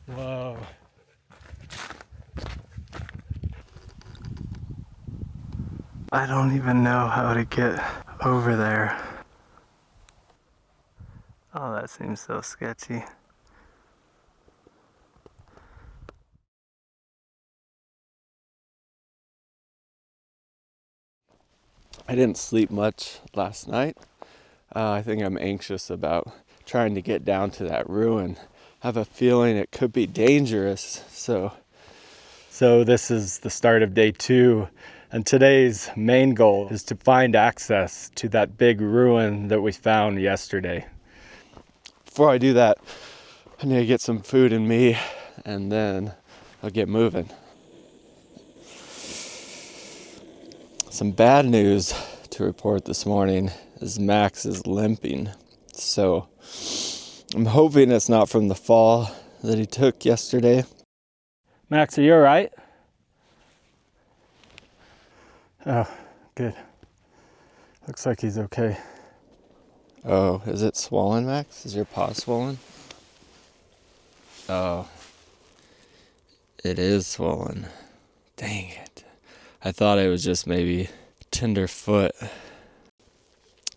Whoa. I don't even know how to get over there. Oh, that seems so sketchy. I didn't sleep much last night. I think I'm anxious about trying to get down to that ruin. I have a feeling it could be dangerous. So this is the start of day 2. And today's main goal is to find access to that big ruin that we found yesterday. Before I do that, I need to get some food in me and then I'll get moving. Some bad news to report this morning is Max is limping. So I'm hoping it's not from the fall that he took yesterday. Max, are you all right? Oh, good. Looks like he's okay. Oh, is it swollen, Max? Is your paw swollen? Oh, it is swollen. Dang it. I thought it was just maybe tender foot.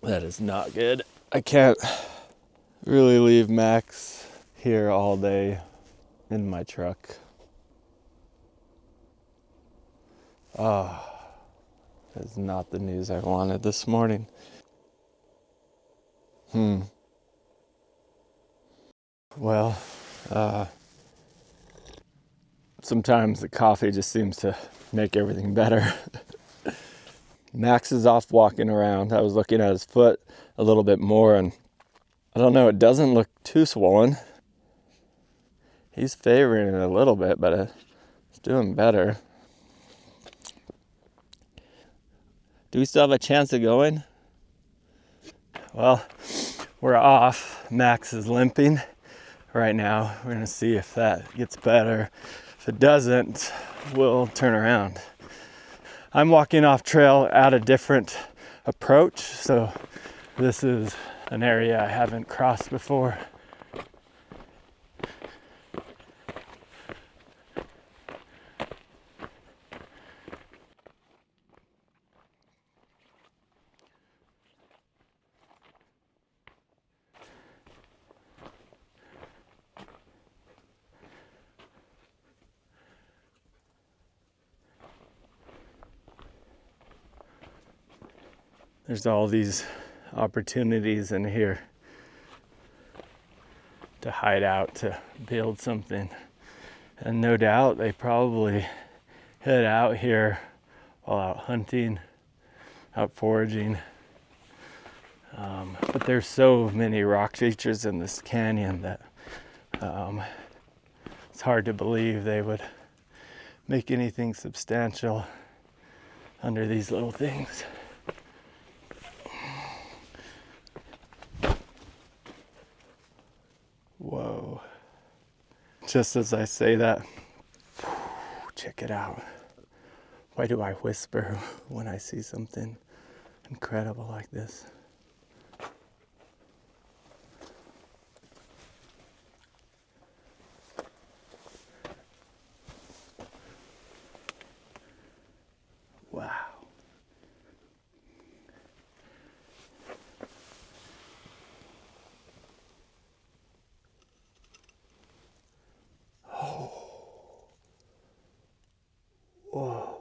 That is not good. I can't really leave Max here all day in my truck. Oh, that's not the news I wanted this morning. Well, sometimes the coffee just seems to make everything better. Max is off walking around. I was looking at his foot a little bit more and I don't know, it doesn't look too swollen. He's favoring it a little bit, but it's doing better. Do we still have a chance of going? Well, we're off. Max is limping right now. We're gonna see if that gets better. If it doesn't, we'll turn around. I'm walking off trail at a different approach, so this is an area I haven't crossed before. There's all these opportunities in here to hide out, to build something. And no doubt they probably head out here while out hunting, out foraging. But there's so many rock features in this canyon that it's hard to believe they would make anything substantial under these little things. Whoa. Just as I say that, check it out. Why do I whisper when I see something incredible like this? Wow. Oh. Whoa.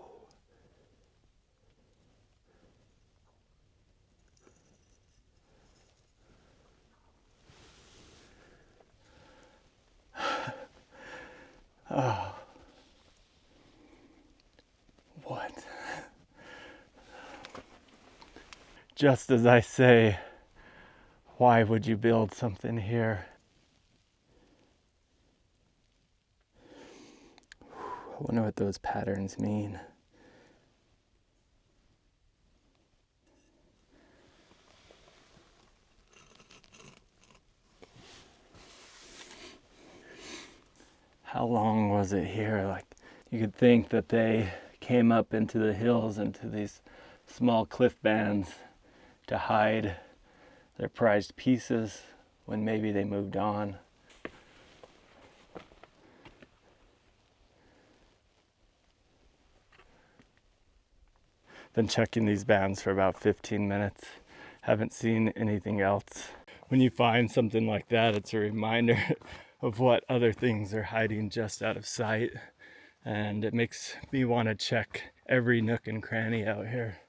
Oh. What? Just as I say, why would you build something here? I wonder what those patterns mean. How long was it here? Like, you could think that they came up into the hills, into these small cliff bands to hide their prized pieces when maybe they moved on. Been checking these bands for about 15 minutes. Haven't seen anything else. When you find something like that, it's a reminder of what other things are hiding just out of sight. And it makes me want to check every nook and cranny out here.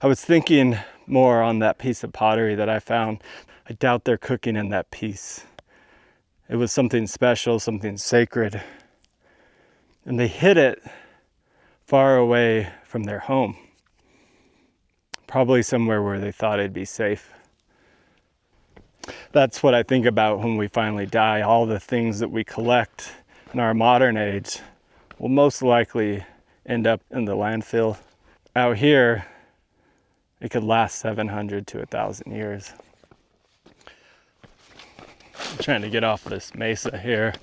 I was thinking more on that piece of pottery that I found. I doubt they're cooking in that piece. It was something special, something sacred. And they hid it far away from their home. Probably somewhere where they thought it'd be safe. That's what I think about when we finally die. All the things that we collect in our modern age will most likely end up in the landfill. Out here, it could last 700 to 1,000 years. I'm trying to get off this mesa here.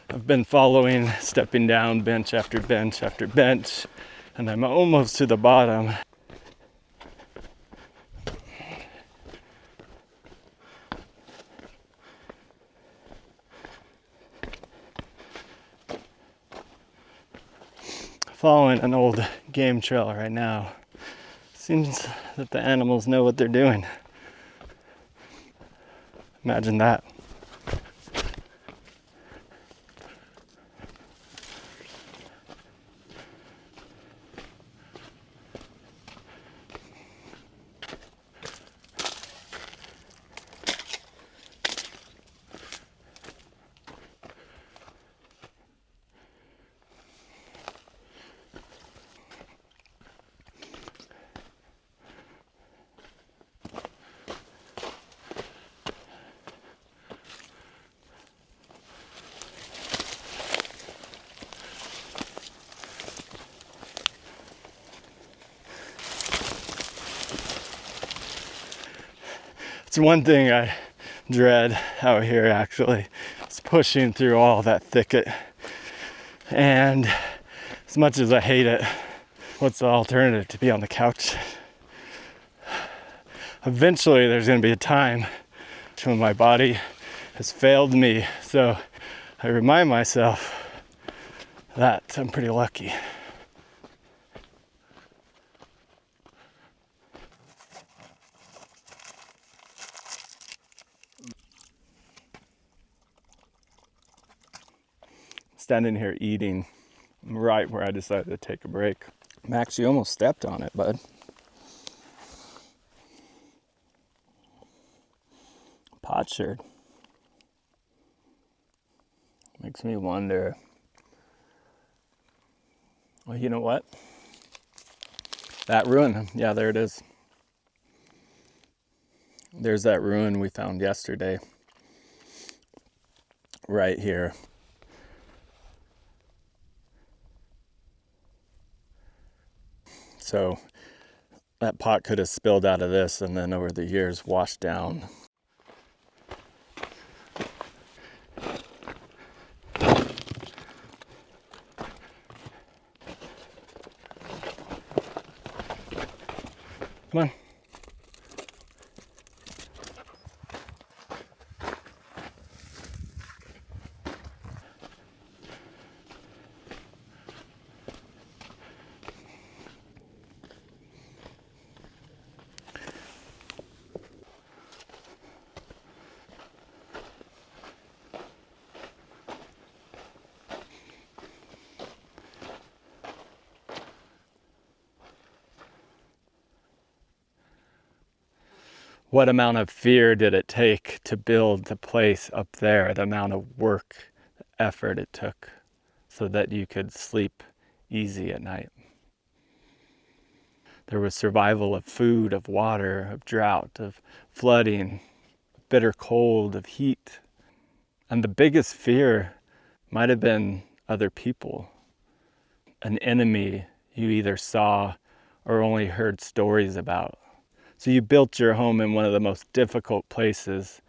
I've been following, stepping down bench after bench after bench, and I'm almost to the bottom. Following an old game trail right now. Seems that the animals know what they're doing. Imagine that. It's one thing I dread out here actually. It's pushing through all that thicket. And as much as I hate it, what's the alternative to be on the couch? Eventually there's gonna be a time when my body has failed me. So I remind myself that I'm pretty lucky. Standing here eating right where I decided to take a break. Max, you almost stepped on it, bud. Potsherd. Makes me wonder. Well, you know what? That ruin, yeah, there it is. There's that ruin we found yesterday. Right here. So that pot could have spilled out of this and then over the years washed down. Come on. what amount of fear did it take to build the place up there, the amount of work, effort it took so that you could sleep easy at night. There was survival of food, of water, of drought, of flooding, bitter cold, of heat. And the biggest fear might have been other people, an enemy you either saw or only heard stories about. So you built your home in one of the most difficult places.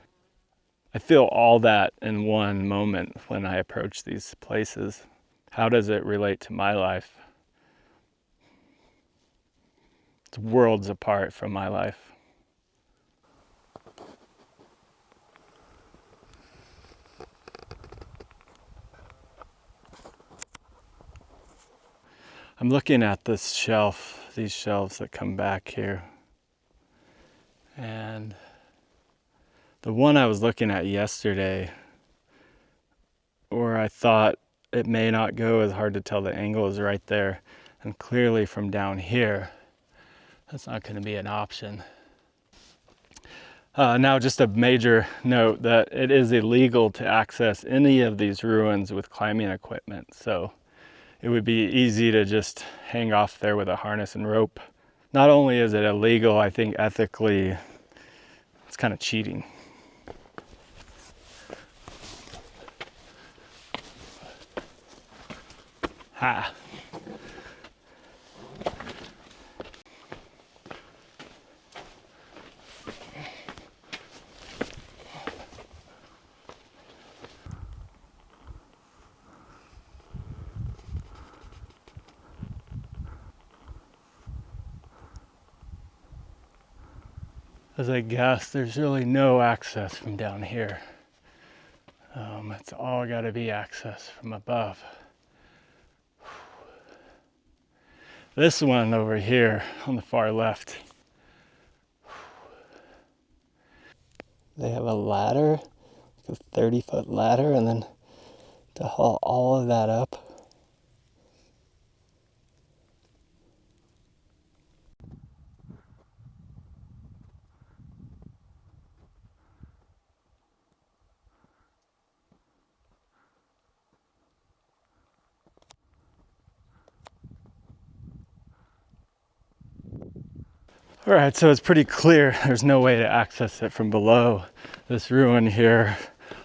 I feel all that in one moment when I approach these places. How does it relate to my life? It's worlds apart from my life. I'm looking at this shelf, these shelves that come back here. And the one I was looking at yesterday, where I thought it may not go, is hard to tell, the angle is right there. And clearly from down here, that's not going to be an option. Now just a major note that it is illegal to access any of these ruins with climbing equipment. So it would be easy to just hang off there with a harness and rope. Not only is it illegal, I think ethically, it's kind of cheating. Ha. As I guess, there's really no access from down here. It's all got to be access from above. This one over here on the far left, they have a ladder, like a 30-foot ladder, and then to haul all of that up. All right, so it's pretty clear there's no way to access it from below. This ruin here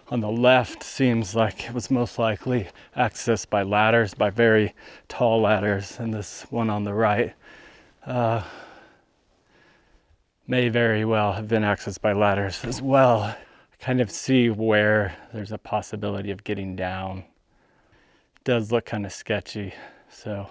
on the left seems like it was most likely accessed by ladders, by very tall ladders, and this one on the right may very well have been accessed by ladders as well. I kind of see where there's a possibility of getting down. It does look kind of sketchy, so.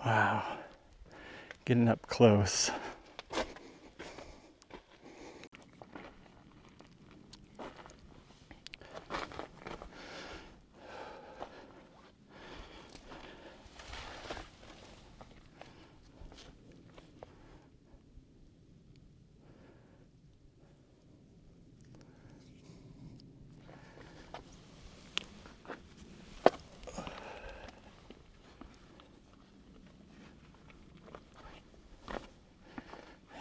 Wow, getting up close.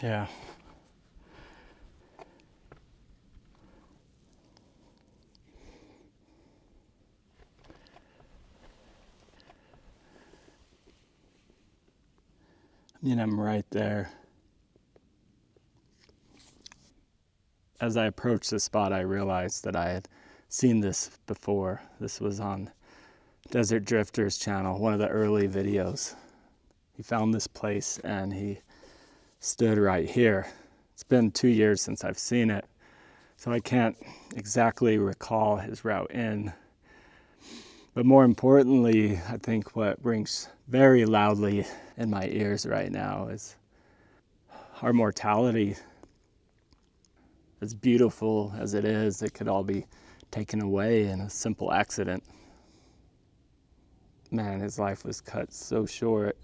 Yeah. I'm right there. As I approached the spot, I realized that I had seen this before. This was on Desert Drifters channel, one of the early videos. He found this place and he stood right here. It's been 2 years since I've seen it, so I can't exactly recall his route in. But more importantly, I think what rings very loudly in my ears right now is our mortality. As beautiful as it is, it could all be taken away in a simple accident. Man, his life was cut so short.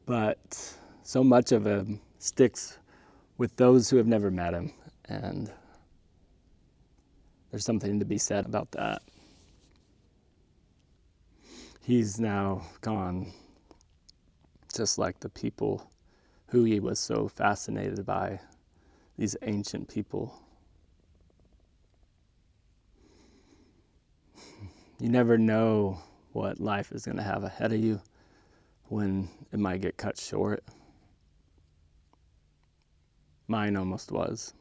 But so much of him sticks with those who have never met him, and there's something to be said about that. He's now gone, just like the people who he was so fascinated by, these ancient people. You never know what life is going to have ahead of you, when it might get cut short. Mine almost was,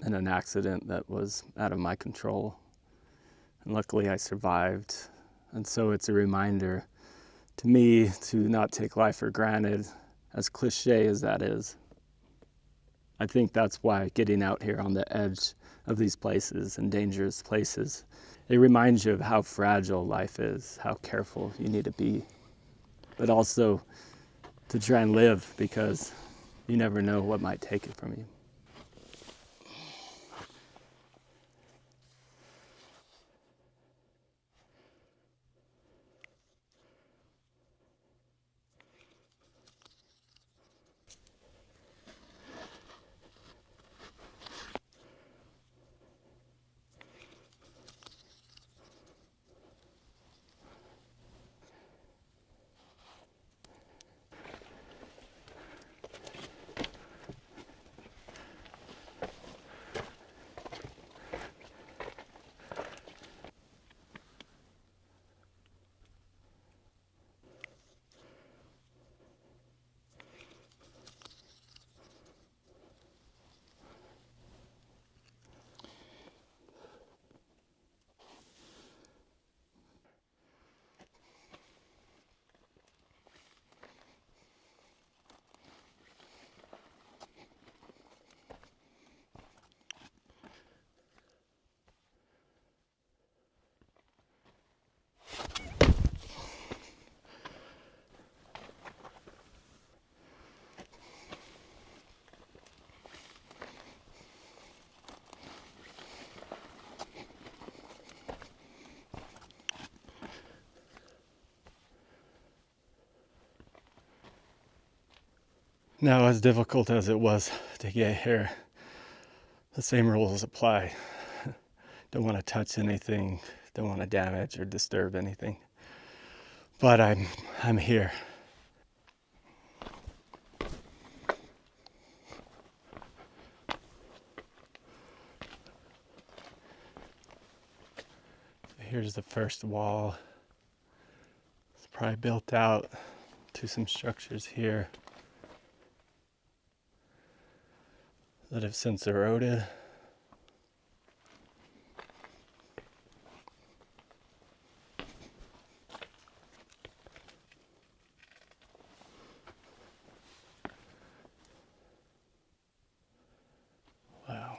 in an accident that was out of my control. And luckily I survived. And so it's a reminder to me to not take life for granted, as cliche as that is. I think that's why getting out here on the edge of these places and dangerous places, it reminds you of how fragile life is, how careful you need to be, but also to try and live, because you never know what might take it from you. Now, as difficult as it was to get here, the same rules apply. Don't want to touch anything, don't want to damage or disturb anything. But I'm here. Here's the first wall. It's probably built out to some structures here that have since eroded. Wow.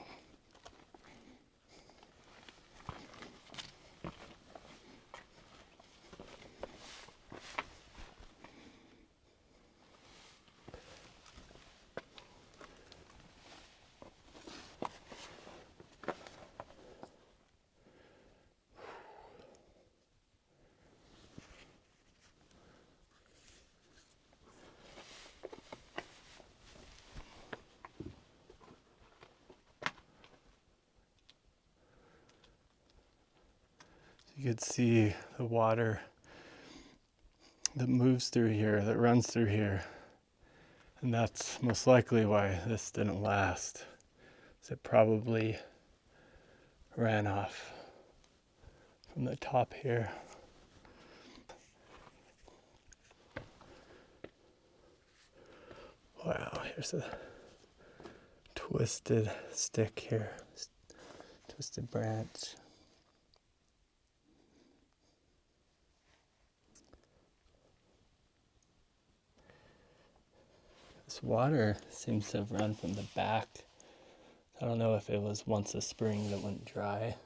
You could see the water that moves through here, that runs through here. And that's most likely why this didn't last. It probably ran off from the top here. Wow, here's a twisted stick here, twisted branch. This water seems to have run from the back. I don't know if it was once a spring that went dry.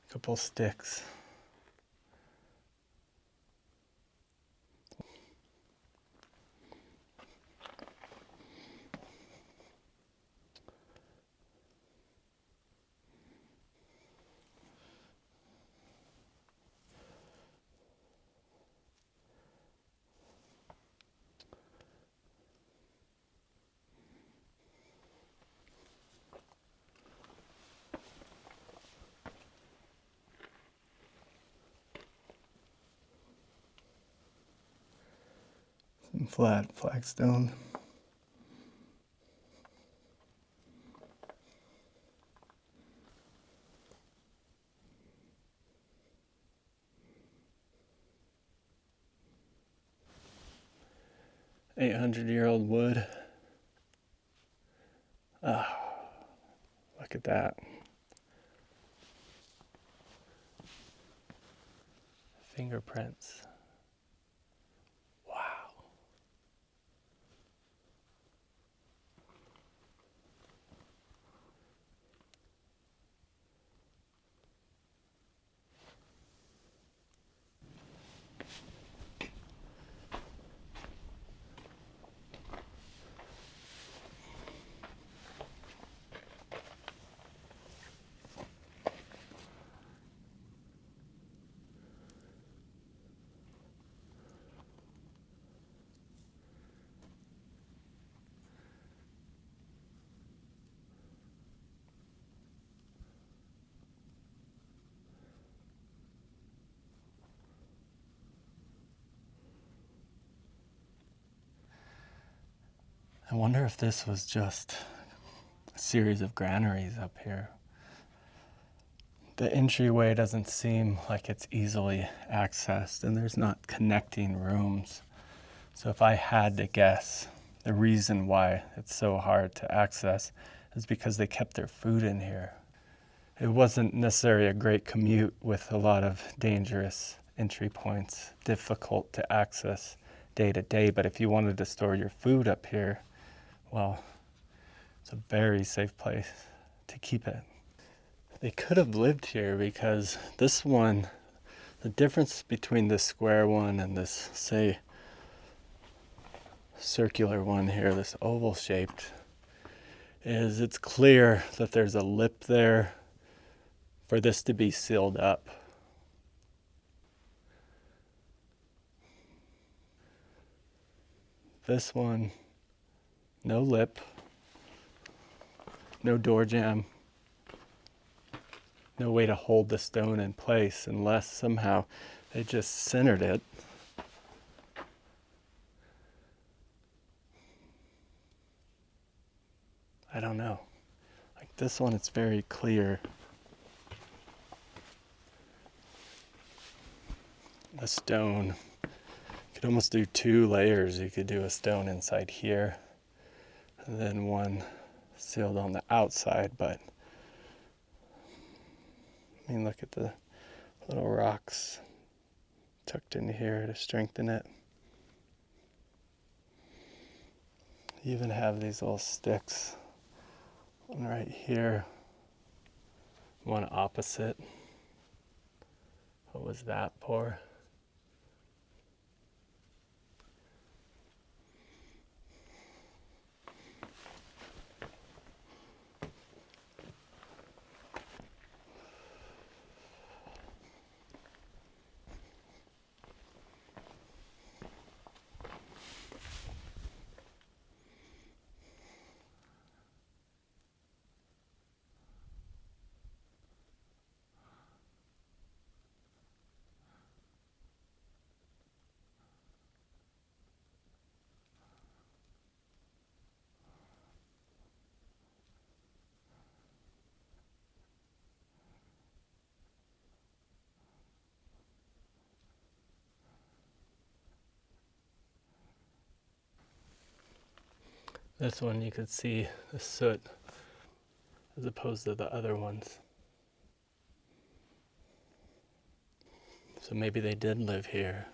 Couple sticks. Some flat flagstone. $800-year-old wood. Ah, look at that. Fingerprints. Wow. I wonder if this was just a series of granaries up here. The entryway doesn't seem like it's easily accessed, and there's not connecting rooms. So if I had to guess, the reason why it's so hard to access is because they kept their food in here. It wasn't necessarily a great commute with a lot of dangerous entry points, difficult to access day to day, but if you wanted to store your food up here, well, it's a very safe place to keep it. They could have lived here because this one, the difference between this square one and this, say, circular one here, this oval shaped, is it's clear that there's a lip there for this to be sealed up. This one, no lip, no door jamb, no way to hold the stone in place unless somehow they just centered it. I don't know. Like this one, it's very clear. The stone, you could almost do 2 layers. You could do a stone inside here and then one sealed on the outside, but I mean, look at the little rocks tucked in here to strengthen it. You even have these little sticks, one right here, one opposite. What was that for? This one you could see the soot as opposed to the other ones. So maybe they did live here.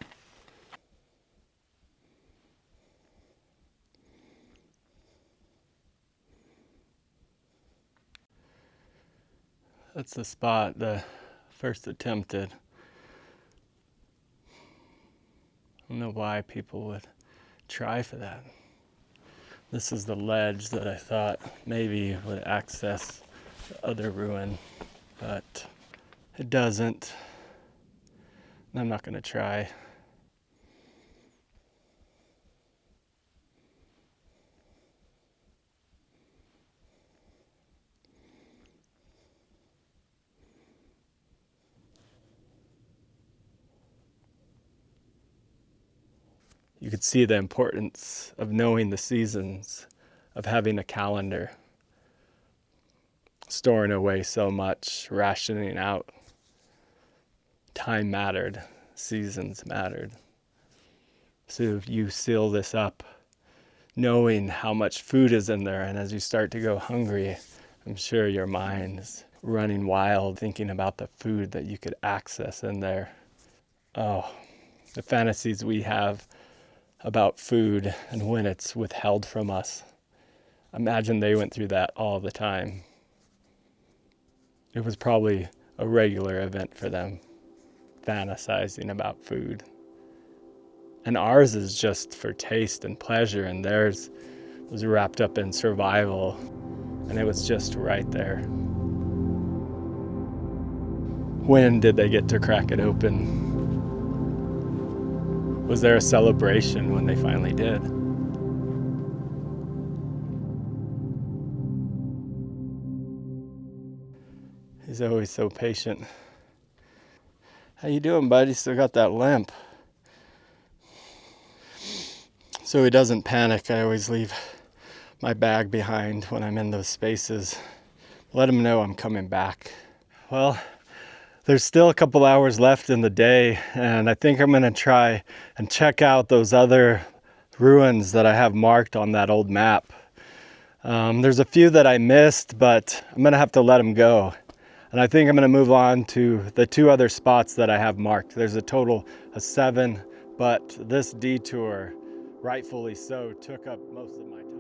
That's the spot the first attempted. I don't know why people would try for that. This is the ledge that I thought maybe would access the other ruin, but it doesn't. I'm not going to try. You could see the importance of knowing the seasons, of having a calendar, storing away so much, rationing out. Time mattered, seasons mattered. So you seal this up, knowing how much food is in there, and as you start to go hungry, I'm sure your mind is running wild, thinking about the food that you could access in there. Oh, the fantasies we have about food and when it's withheld from us. Imagine they went through that all the time. It was probably a regular event for them, fantasizing about food. And ours is just for taste and pleasure, and theirs was wrapped up in survival, and it was just right there. When did they get to crack it open? Was there a celebration when they finally did? He's always so patient. How you doing, bud? You still got that limp. So he doesn't panic. I always leave my bag behind when I'm in those spaces. Let him know I'm coming back. Well, there's still a couple hours left in the day, and I think I'm gonna try and check out those other ruins that I have marked on that old map. There's a few that I missed, but I'm gonna have to let them go. And I think I'm gonna move on to the 2 other spots that I have marked. There's a total of 7, but this detour, rightfully so, took up most of my time.